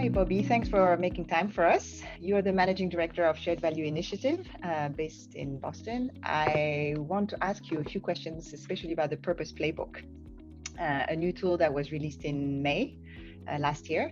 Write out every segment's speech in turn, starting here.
Hi, Bobbi. Thanks for making time for us. You're the Managing Director of Shared Value Initiative based in Boston. I want to ask you a few questions, especially about the Purpose Playbook, a new tool that was released in May last year.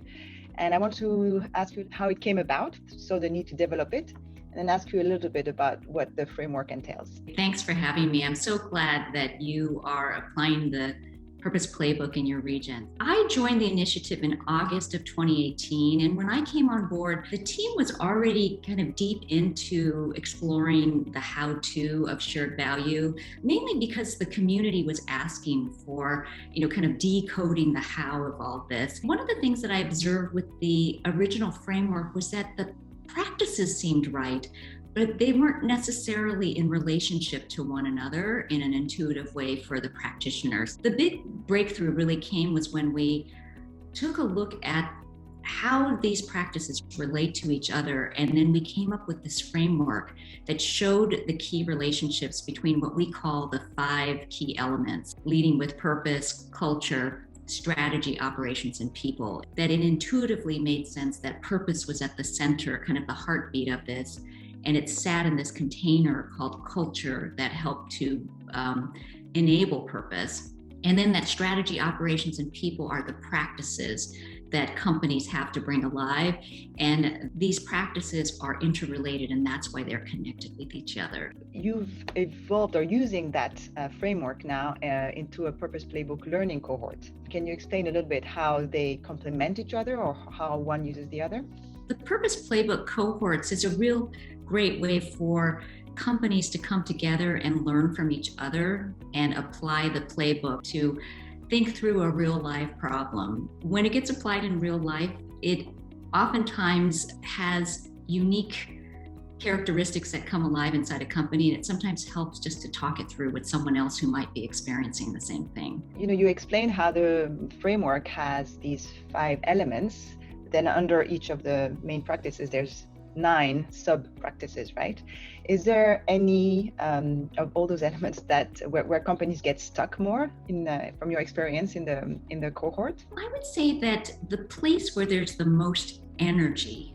And I want to ask you how it came about, so the need to develop it, and then ask you a little bit about what the framework entails. Thanks for having me. I'm so glad that you are applying the Purpose Playbook in your region. I joined the initiative in August of 2018, and when I came on board, the team was already kind of deep into exploring the how-to of shared value, mainly because the community was asking for, kind of decoding the how of all this. One of the things that I observed with the original framework was that the practices seemed right, but they weren't necessarily in relationship to one another in an intuitive way for the practitioners. The big breakthrough really came was when we took a look at how these practices relate to each other, and then we came up with this framework that showed the key relationships between what we call the 5 key elements: leading with purpose, culture, strategy, operations, and people. That it intuitively made sense that purpose was at the center, kind of the heartbeat of this. And it sat in this container called culture that helped to enable purpose. And then that strategy, operations, and people are the practices that companies have to bring alive. And these practices are interrelated, and that's why they're connected with each other. You've evolved or using that framework now into a Purpose Playbook learning cohort. Can you explain a little bit how they complement each other or how one uses the other? The Purpose Playbook Cohorts is a real great way for companies to come together and learn from each other and apply the playbook to think through a real life problem. When it gets applied in real life, it oftentimes has unique characteristics that come alive inside a company, and it sometimes helps just to talk it through with someone else who might be experiencing the same thing. You explained how the framework has these 5 elements. Then under each of the main practices, there's 9 sub-practices, right? Is there any of all those elements that where companies get stuck more from your experience in the cohort? I would say that the place where there's the most energy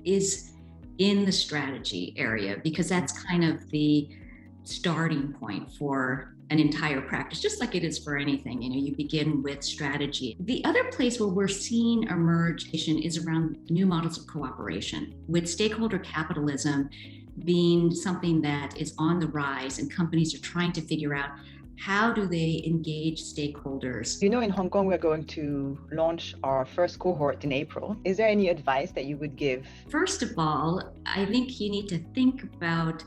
is in the strategy area, because that's kind of the starting point for an entire practice, just like it is for anything. You begin with strategy. The other place where we're seeing emerge is around new models of cooperation, with stakeholder capitalism being something that is on the rise, and companies are trying to figure out how do they engage stakeholders. In Hong Kong, we're going to launch our first cohort in April. Is there any advice that you would give? First of all, I think you need to think about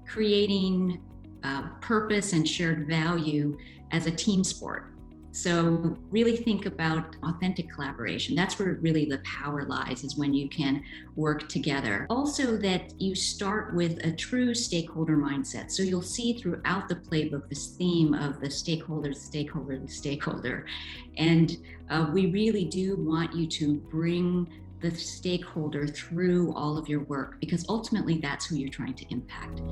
creating purpose and shared value as a team sport. So really think about authentic collaboration. That's where really the power lies, is when you can work together. Also, that you start with a true stakeholder mindset. So you'll see throughout the playbook this theme of the stakeholder. And we really do want you to bring the stakeholder through all of your work, because ultimately that's who you're trying to impact.